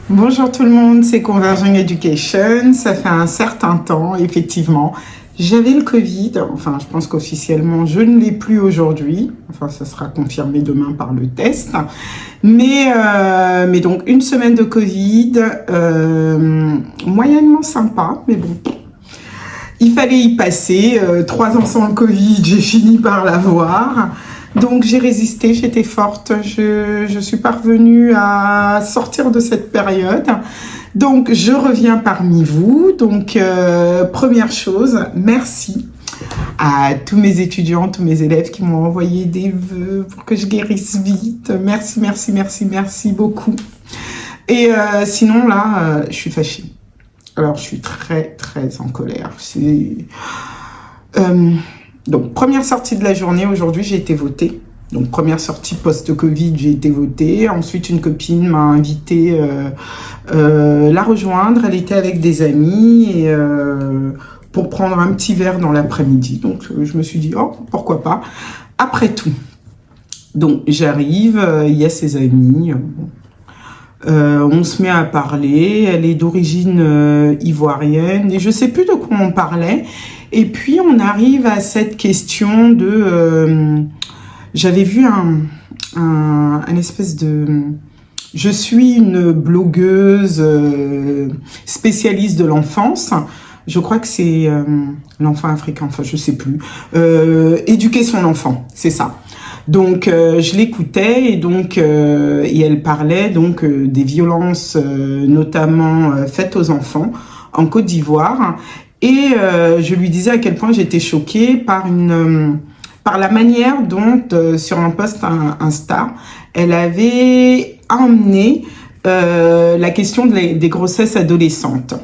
Bonjour tout le monde, c'est Converging Education. Ça fait un certain temps, effectivement. J'avais le Covid, enfin je pense qu'officiellement je ne l'ai plus aujourd'hui, enfin ça sera confirmé demain par le test, mais donc une semaine de Covid, moyennement sympa, mais bon, il fallait y passer, 3 ans sans le Covid, j'ai fini par l'avoir. Donc j'ai résisté, j'étais forte, je suis parvenue à sortir de cette période. Donc je reviens parmi vous. Donc première chose, merci à tous mes étudiants, tous mes élèves qui m'ont envoyé des vœux pour que je guérisse vite. Merci, merci, merci, merci beaucoup. Et sinon là, je suis fâchée. Alors je suis très, très en colère. Donc, première sortie de la journée, aujourd'hui, j'ai été votée. Donc, première sortie post-Covid, j'ai été votée. Ensuite, une copine m'a invitée la rejoindre. Elle était avec des amis et, pour prendre un petit verre dans l'après-midi. Donc, je me suis dit, oh, pourquoi pas. Après tout. Donc, j'arrive, il y a ses amis. On se met à parler. Elle est d'origine ivoirienne. Et je sais plus de quoi on parlait. Et puis, on arrive à cette question de... j'avais vu un espèce de... Je suis une blogueuse spécialiste de l'enfance. Je crois que c'est l'enfant africain, enfin, je sais plus. Éduquer son enfant, c'est ça. Donc, je l'écoutais et donc et elle parlait donc des violences notamment faites aux enfants en Côte d'Ivoire. Et je lui disais à quel point j'étais choquée par la manière dont, sur un post Insta, elle avait emmené la question des grossesses adolescentes.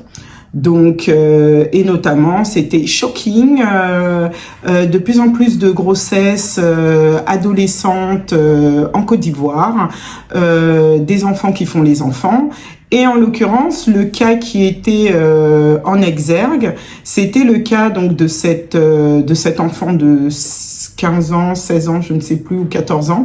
Donc, et notamment, c'était shocking, de plus en plus de grossesses adolescentes en Côte d'Ivoire, des enfants qui font les enfants. Et en l'occurrence, le cas qui était en exergue, c'était le cas donc de cet enfant de 15 ans, 16 ans, je ne sais plus, ou 14 ans,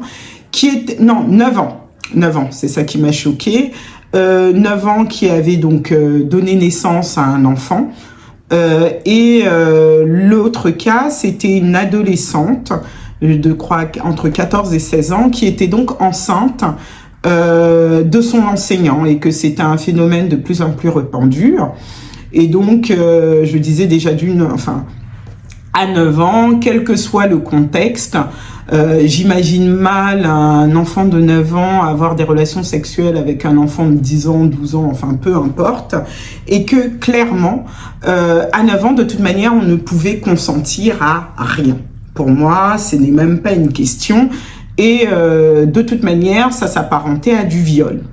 qui était, non, 9 ans. 9 ans, c'est ça qui m'a choquée. 9 ans qui avait donc donné naissance à un enfant. Et l'autre cas, c'était une adolescente, je crois entre 14 et 16 ans, qui était donc enceinte de son enseignant et que c'était un phénomène de plus en plus répandu. Et donc, je disais déjà à 9 ans, quel que soit le contexte, j'imagine mal un enfant de 9 ans avoir des relations sexuelles avec un enfant de 10 ans, 12 ans, enfin peu importe, et que clairement, à 9 ans, de toute manière, on ne pouvait consentir à rien. Pour moi, ce n'est même pas une question. Et de toute manière, ça s'apparentait à du viol.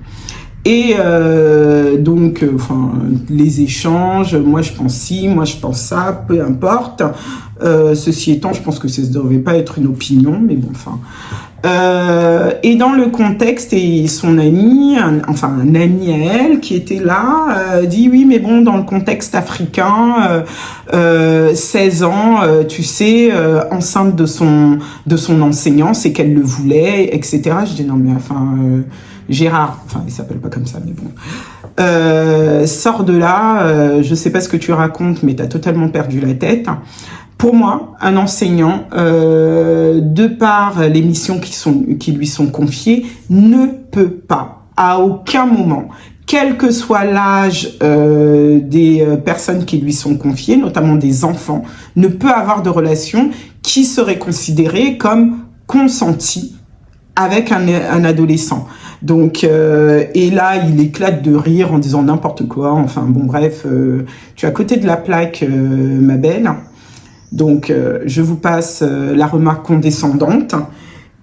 Et donc, les échanges, moi je pense ci, moi je pense ça, peu importe. Ceci étant, je pense que ça ne devait pas être une opinion, mais bon, enfin. Et dans le contexte, et son ami, un ami à elle qui était là, dit oui, mais bon, dans le contexte africain, 16 ans, tu sais, enceinte de son enseignant, c'est qu'elle le voulait, etc. Je dis non, mais Gérard, il s'appelle pas comme ça, mais bon, sors de là, je sais pas ce que tu racontes, mais t'as totalement perdu la tête. Pour moi, un enseignant, de par les missions qui lui sont confiées, ne peut pas, à aucun moment, quel que soit l'âge des personnes qui lui sont confiées, notamment des enfants, ne peut avoir de relation qui serait considérée comme consentie avec un adolescent. Donc, et là, il éclate de rire en disant n'importe quoi. Enfin, bon, bref, tu es à côté de la plaque, ma belle. Donc, je vous passe la remarque condescendante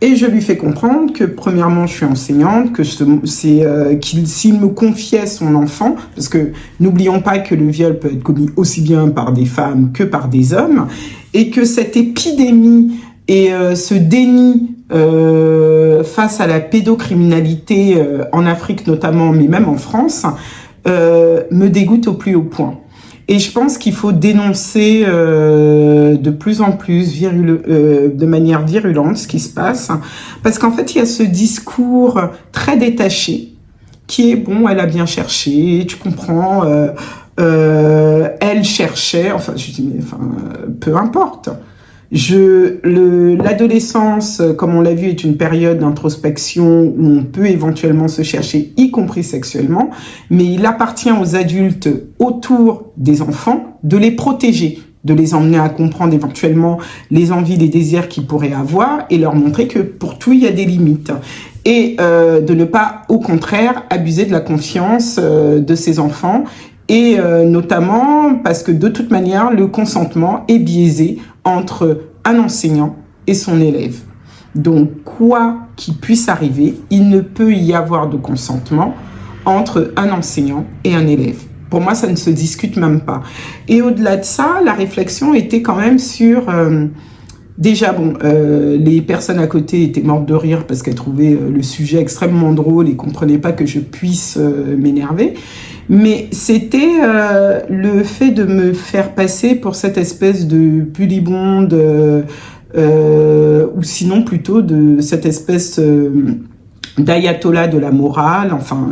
et je lui fais comprendre que, premièrement, je suis enseignante, que s'il me confiait son enfant, parce que n'oublions pas que le viol peut être commis aussi bien par des femmes que par des hommes, et que cette épidémie et ce déni face à la pédocriminalité en Afrique notamment, mais même en France, me dégoûte au plus haut point. Et je pense qu'il faut dénoncer de plus en plus, de manière virulente, ce qui se passe. Parce qu'en fait, il y a ce discours très détaché qui est, bon, elle a bien cherché, tu comprends, elle cherchait, enfin, je dis, mais enfin, peu importe. L'adolescence, comme on l'a vu, est une période d'introspection où on peut éventuellement se chercher, y compris sexuellement, mais il appartient aux adultes autour des enfants de les protéger, de les emmener à comprendre éventuellement les envies, les désirs qu'ils pourraient avoir et leur montrer que pour tout, il y a des limites. Et de ne pas, au contraire, abuser de la confiance de ces enfants. Et notamment parce que de toute manière, le consentement est biaisé entre un enseignant et son élève. Donc, quoi qu'il puisse arriver, il ne peut y avoir de consentement entre un enseignant et un élève. Pour moi, ça ne se discute même pas. Et au-delà de ça, la réflexion était quand même sur... déjà, bon, les personnes à côté étaient mortes de rire parce qu'elles trouvaient le sujet extrêmement drôle et ne comprenaient pas que je puisse m'énerver. Mais c'était le fait de me faire passer pour cette espèce de pudibonde, ou sinon plutôt de cette espèce d'ayatollah de la morale. Enfin,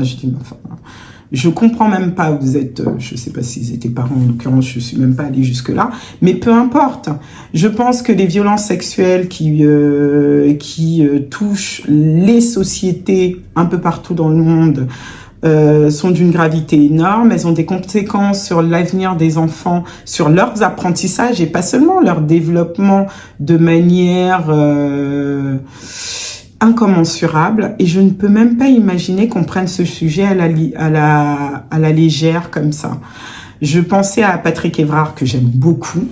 je comprends même pas, vous êtes, je sais pas s'ils étaient parents, en l'occurrence, je suis même pas allée jusque-là, mais peu importe. Je pense que les violences sexuelles qui touchent les sociétés un peu partout dans le monde sont d'une gravité énorme. Elles ont des conséquences sur l'avenir des enfants, sur leurs apprentissages et pas seulement leur développement de manière incommensurable. Et je ne peux même pas imaginer qu'on prenne ce sujet à la légère comme ça. Je pensais à Patrick Évrard, que j'aime beaucoup,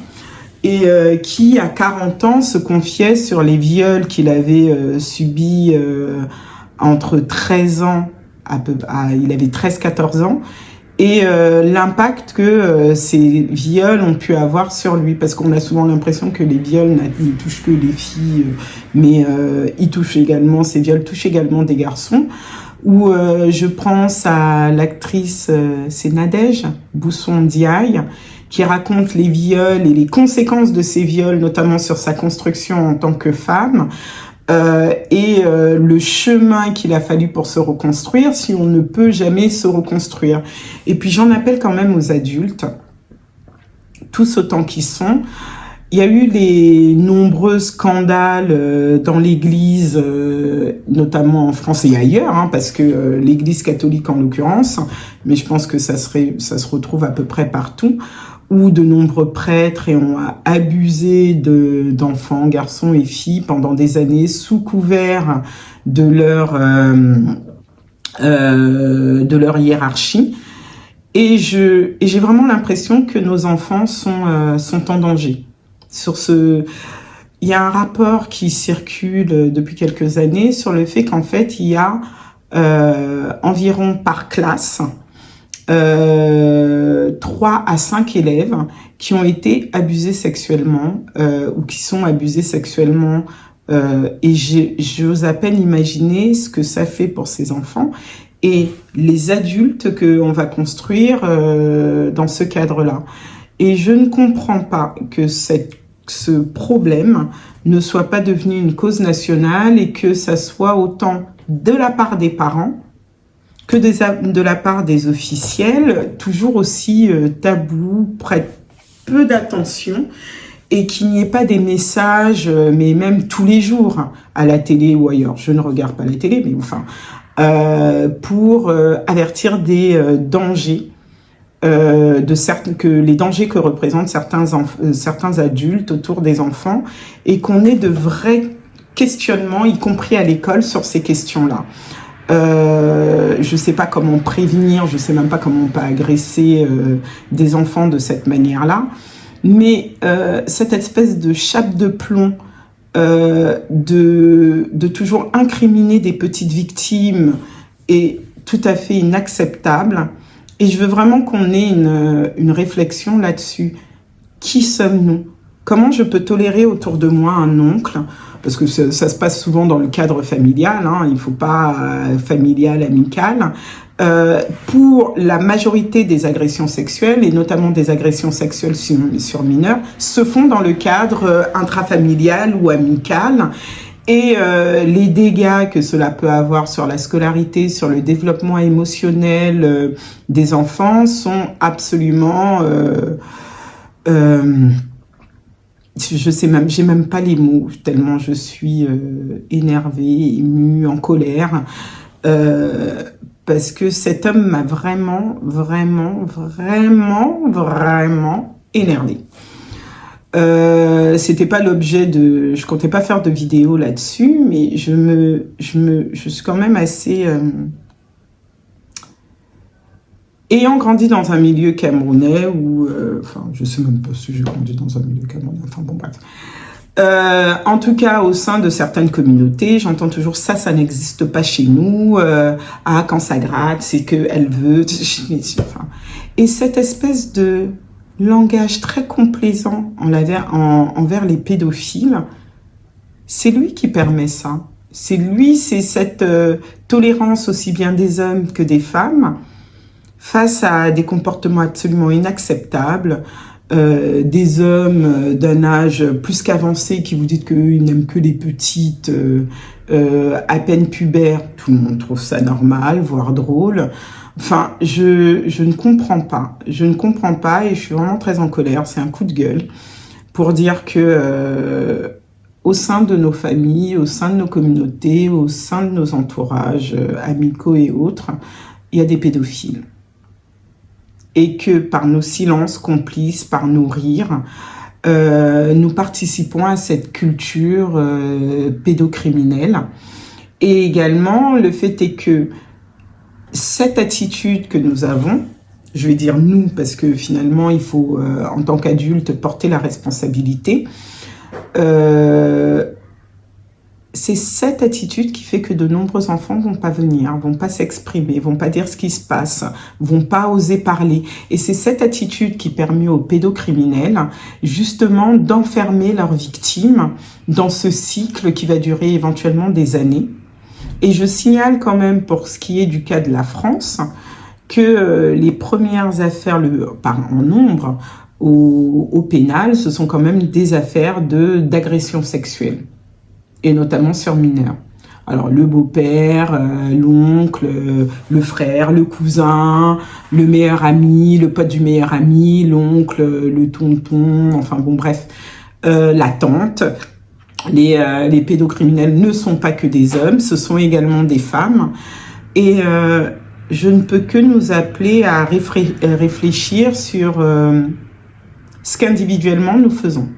et qui, à 40 ans, se confiait sur les viols qu'il avait subis entre 13 ans, il avait 13-14 ans, et l'impact que ces viols ont pu avoir sur lui, parce qu'on a souvent l'impression que les viols ne touchent que les filles, mais ces viols touchent également des garçons. Où je pense à l'actrice, c'est Nadège Bousson-Diaye, qui raconte les viols et les conséquences de ces viols, notamment sur sa construction en tant que femme, et le chemin qu'il a fallu pour se reconstruire, si on ne peut jamais se reconstruire. Et puis j'en appelle quand même aux adultes, tous autant qu'ils sont. Il y a eu les nombreux scandales dans l'Église, notamment en France et ailleurs, parce que l'Église catholique en l'occurrence, mais je pense que ça se retrouve à peu près partout, où de nombreux prêtres ont abusé d'enfants, garçons et filles pendant des années sous couvert de leur hiérarchie. Et j'ai vraiment l'impression que nos enfants sont en danger. Il y a un rapport qui circule depuis quelques années sur le fait qu'en fait, il y a environ par classe 3 à 5 élèves qui ont été abusés sexuellement ou qui sont abusés sexuellement. Et j'ose à peine imaginer ce que ça fait pour ces enfants et les adultes qu'on va construire dans ce cadre-là. Et je ne comprends pas que ce problème ne soit pas devenu une cause nationale et que ça soit autant de la part des parents que de la part des officiels, toujours aussi tabou, prête peu d'attention, et qu'il n'y ait pas des messages, mais même tous les jours, à la télé ou ailleurs. Je ne regarde pas la télé, mais enfin, pour avertir des dangers, les dangers que représentent certains adultes autour des enfants, et qu'on ait de vrais questionnements, y compris à l'école, sur ces questions-là. Je sais pas comment prévenir, je sais même pas comment on peut agresser des enfants de cette manière-là, mais cette espèce de chape de plomb de toujours incriminer des petites victimes est tout à fait inacceptable. Et je veux vraiment qu'on ait une réflexion là-dessus. Qui sommes-nous? Comment je peux tolérer autour de moi un oncle? Parce que ça se passe souvent dans le cadre familial, il ne faut pas familial, amical. Pour la majorité des agressions sexuelles, et notamment des agressions sexuelles sur mineurs, se font dans le cadre intrafamilial ou amical. Et les dégâts que cela peut avoir sur la scolarité, sur le développement émotionnel des enfants sont absolument... je sais même, j'ai même pas les mots, tellement je suis énervée, émue, en colère. Parce que cet homme m'a vraiment énervée. C'était pas l'objet de... Je comptais pas faire de vidéo là-dessus, mais je suis quand même assez... Ayant grandi dans un milieu camerounais où... enfin, je sais même pas si j'ai grandi dans un milieu camerounais, enfin bon, bref. En tout cas, au sein de certaines communautés, j'entends toujours ça n'existe pas chez nous. Ah, quand ça gratte, c'est qu'elle veut... Enfin, et cette espèce de langage très complaisant envers les pédophiles, c'est lui qui permet ça. C'est cette tolérance aussi bien des hommes que des femmes face à des comportements absolument inacceptables, des hommes d'un âge plus qu'avancé qui vous disent qu'ils n'aiment que les petites, à peine pubères, tout le monde trouve ça normal, voire drôle. Enfin, je ne comprends pas. Je ne comprends pas et je suis vraiment très en colère. C'est un coup de gueule pour dire que au sein de nos familles, au sein de nos communautés, au sein de nos entourages amicaux et autres, il y a des pédophiles. Et que par nos silences complices, par nos rires, nous participons à cette culture pédocriminelle. Et également, le fait est que cette attitude que nous avons, je vais dire nous, parce que finalement, il faut, en tant qu'adulte, porter la responsabilité, c'est cette attitude qui fait que de nombreux enfants vont pas venir, vont pas s'exprimer, vont pas dire ce qui se passe, vont pas oser parler. Et c'est cette attitude qui permet aux pédocriminels, justement, d'enfermer leurs victimes dans ce cycle qui va durer éventuellement des années. Et je signale quand même, pour ce qui est du cas de la France, que les premières affaires, en nombre, au pénal, ce sont quand même des affaires d'agression sexuelle, et notamment sur mineurs. Alors le beau-père, l'oncle, le frère, le cousin, le meilleur ami, le pote du meilleur ami, l'oncle, le tonton, enfin bon bref, la tante. Les pédocriminels ne sont pas que des hommes, ce sont également des femmes. Et je ne peux que nous appeler à réfléchir sur ce qu'individuellement nous faisons.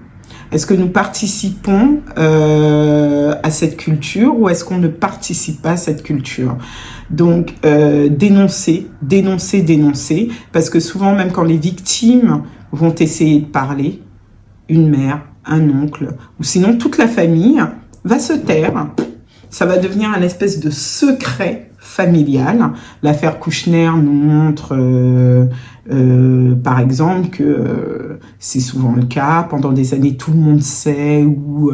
Est-ce que nous participons à cette culture ou est-ce qu'on ne participe pas à cette culture? Donc, dénoncer, parce que souvent, même quand les victimes vont essayer de parler, une mère, un oncle, ou sinon toute la famille va se taire. Ça va devenir un espèce de secret familial. L'affaire Kouchner nous montre, par exemple, que c'est souvent le cas. Pendant des années, tout le monde sait ou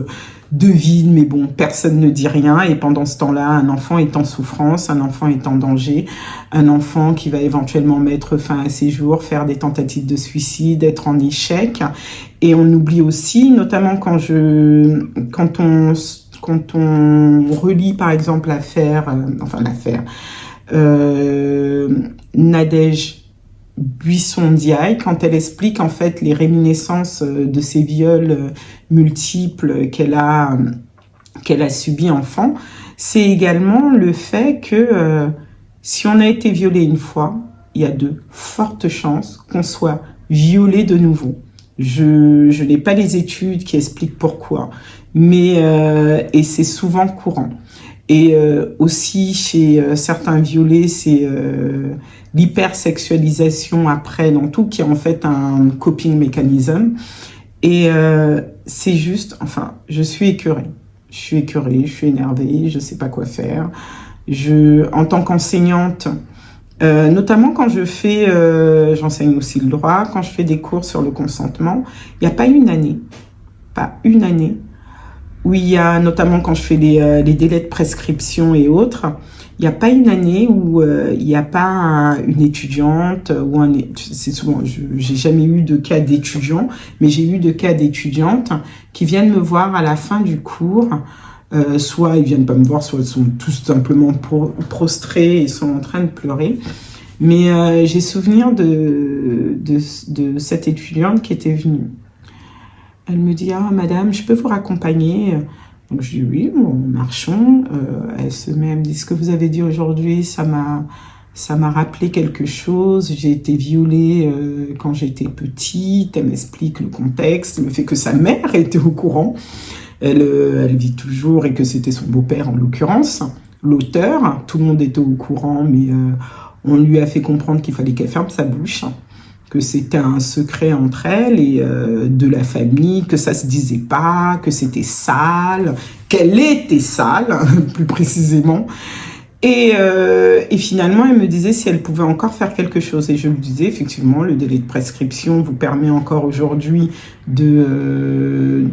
devine, mais bon, personne ne dit rien. Et pendant ce temps-là, un enfant est en souffrance, un enfant est en danger, un enfant qui va éventuellement mettre fin à ses jours, faire des tentatives de suicide, être en échec. Et on oublie aussi, notamment quand on relit par exemple l'affaire Nadège Buisson-Diaye, quand elle explique en fait les réminiscences de ces viols multiples qu'elle a subis enfant, c'est également le fait que si on a été violé une fois, il y a de fortes chances qu'on soit violé de nouveau. Je n'ai pas les études qui expliquent pourquoi, mais et c'est souvent courant. Et aussi chez certains violés, c'est l'hypersexualisation après dans tout, qui est en fait un coping mechanism. Et c'est juste, enfin, je suis écœurée, je suis énervée, je sais pas quoi faire. En tant qu'enseignante, notamment quand je fais, j'enseigne aussi le droit, quand je fais des cours sur le consentement, il n'y a pas une année où il y a, notamment quand je fais les délais de prescription et autres, il n'y a pas une année où il n'y a pas une étudiante ou c'est souvent, j'ai jamais eu de cas d'étudiants, mais j'ai eu de cas d'étudiantes qui viennent me voir à la fin du cours Soit ils viennent pas me voir, soit ils sont tout simplement prostrés et sont en train de pleurer. Mais j'ai souvenir de cette étudiante qui était venue. Elle me dit « Ah, madame, je peux vous raccompagner ?» Donc je dis « Oui, bon, marchons. » Elle se met, elle me dit « Ce que vous avez dit aujourd'hui, ça m'a rappelé quelque chose. J'ai été violée quand j'étais petite. » Elle m'explique le contexte, le fait que sa mère était au courant. Elle vit toujours et que c'était son beau-père en l'occurrence, l'auteur. Tout le monde était au courant, mais on lui a fait comprendre qu'il fallait qu'elle ferme sa bouche, que c'était un secret entre elles et de la famille, que ça se disait pas, que c'était sale, qu'elle était sale, plus précisément. Et finalement, elle me disait si elle pouvait encore faire quelque chose. Et je lui disais, effectivement, le délai de prescription vous permet encore aujourd'hui de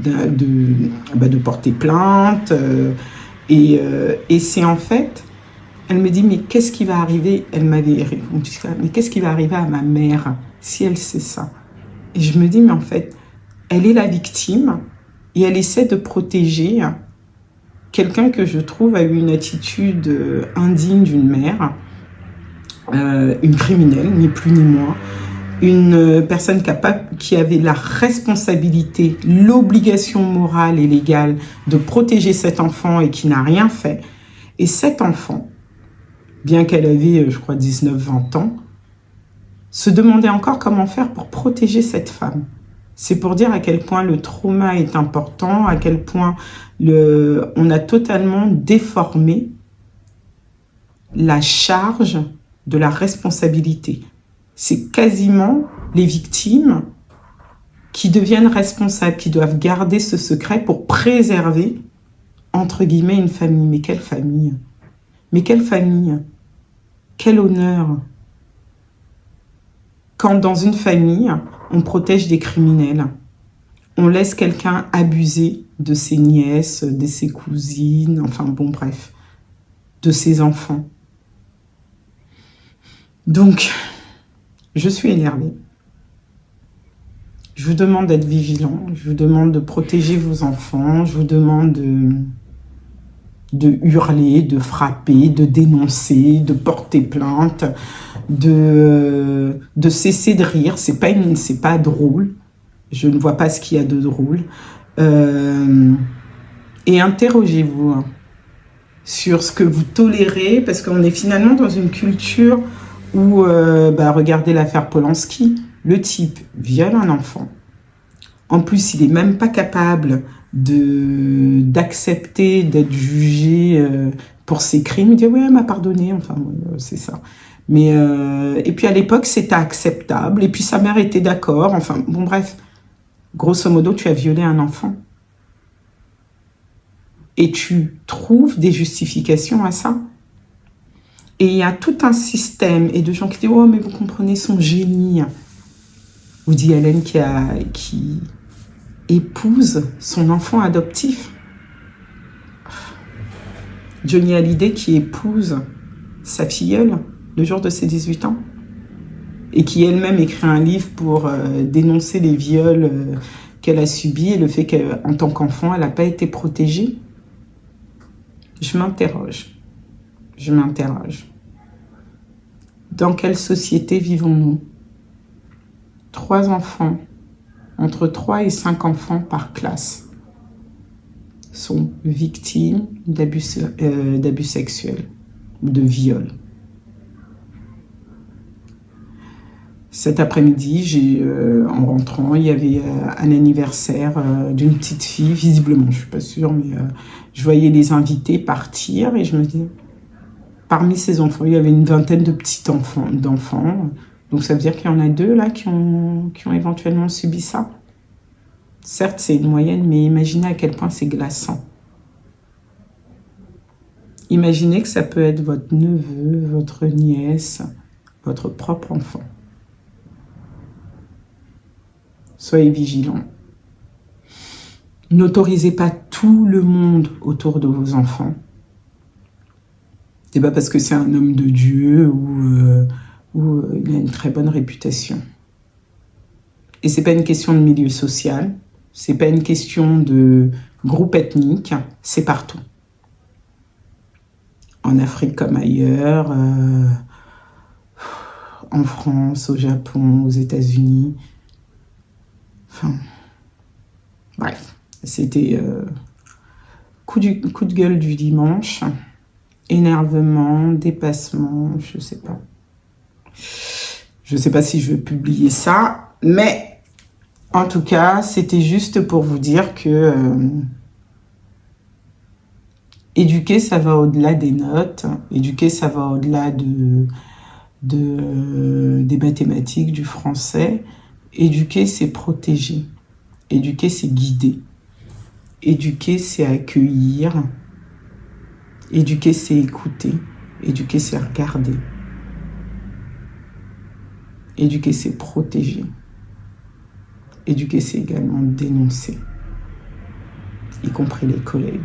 porter plainte. Et c'est en fait, elle me dit, mais qu'est-ce qui va arriver? Elle m'avait répondu ça, mais qu'est-ce qui va arriver à ma mère si elle sait ça? Et je me dis, mais en fait, elle est la victime et elle essaie de protéger quelqu'un que je trouve a eu une attitude indigne d'une mère, une criminelle, ni plus ni moins, une personne qui avait la responsabilité, l'obligation morale et légale de protéger cet enfant et qui n'a rien fait. Et cet enfant, bien qu'elle avait, je crois, 19-20 ans, se demandait encore comment faire pour protéger cette femme. C'est pour dire à quel point le trauma est important, à quel point on a totalement déformé la charge de la responsabilité. C'est quasiment les victimes qui deviennent responsables, qui doivent garder ce secret pour préserver, entre guillemets, une famille. Mais quelle famille? Mais quelle famille? Quel honneur? Quand dans une famille, on protège des criminels, on laisse quelqu'un abuser de ses nièces, de ses cousines, enfin bon bref, de ses enfants. Donc, je suis énervée. Je vous demande d'être vigilant, je vous demande de protéger vos enfants, je vous demande de hurler, de frapper, de dénoncer, de porter plainte, de cesser de rire. C'est pas drôle. Je ne vois pas ce qu'il y a de drôle. Et interrogez-vous sur ce que vous tolérez, parce qu'on est finalement dans une culture où, regardez l'affaire Polanski, le type viole un enfant. En plus, il n'est même pas capable d'accepter d'être jugé pour ses crimes. Il dit « oui, elle m'a pardonné », enfin, c'est ça. Mais, et puis à l'époque, c'était acceptable, et puis sa mère était d'accord, enfin, bon bref. Grosso modo, tu as violé un enfant. Et tu trouves des justifications à ça. Et il y a tout un système, et de gens qui disent « oh, mais vous comprenez son génie ». Woody Allen qui épouse son enfant adoptif. Johnny Hallyday qui épouse sa filleule le jour de ses 18 ans. Et qui elle-même écrit un livre pour dénoncer les viols qu'elle a subis et le fait qu'en tant qu'enfant, elle n'a pas été protégée. Je m'interroge. Dans quelle société vivons-nous? 3 enfants, entre 3 et 5 enfants par classe, sont victimes d'abus sexuels ou de viols. Cet après-midi, en rentrant, il y avait un anniversaire d'une petite fille, visiblement, je ne suis pas sûre, mais je voyais les invités partir et je me dis, parmi ces enfants, il y avait une vingtaine de petits d'enfants. Donc ça veut dire qu'il y en a 2 là qui ont éventuellement subi ça. Certes, c'est une moyenne, mais imaginez à quel point c'est glaçant. Imaginez que ça peut être votre neveu, votre nièce, votre propre enfant. Soyez vigilants. N'autorisez pas tout le monde autour de vos enfants. C'est pas parce que c'est un homme de Dieu ou il a une très bonne réputation. Et c'est pas une question de milieu social. C'est pas une question de groupes ethniques, c'est partout. En Afrique comme ailleurs, en France, au Japon, aux États-Unis. Enfin, bref, c'était coup de gueule du dimanche, énervement, dépassement, je sais pas. Je sais pas si je vais publier ça, mais en tout cas, c'était juste pour vous dire que éduquer, ça va au-delà des notes. Éduquer, ça va au-delà des mathématiques, du français. Éduquer, c'est protéger. Éduquer, c'est guider. Éduquer, c'est accueillir. Éduquer, c'est écouter. Éduquer, c'est regarder. Éduquer, c'est protéger. Éduquer, c'est également dénoncer, y compris les collègues.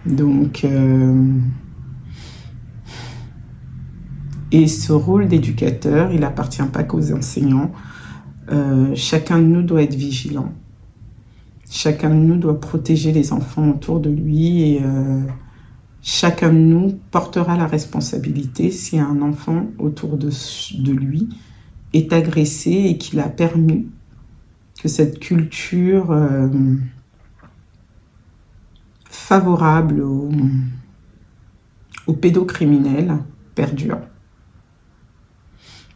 Donc, et ce rôle d'éducateur, il n'appartient pas qu'aux enseignants. Chacun de nous doit être vigilant. Chacun de nous doit protéger les enfants autour de lui et chacun de nous portera la responsabilité si un enfant autour de lui est agressé et qu'il a permis que cette culture favorable aux pédocriminels perdure.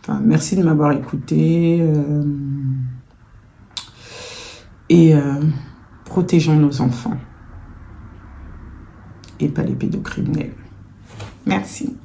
Enfin, merci de m'avoir écouté et protégeons nos enfants et pas les pédocriminels. Merci.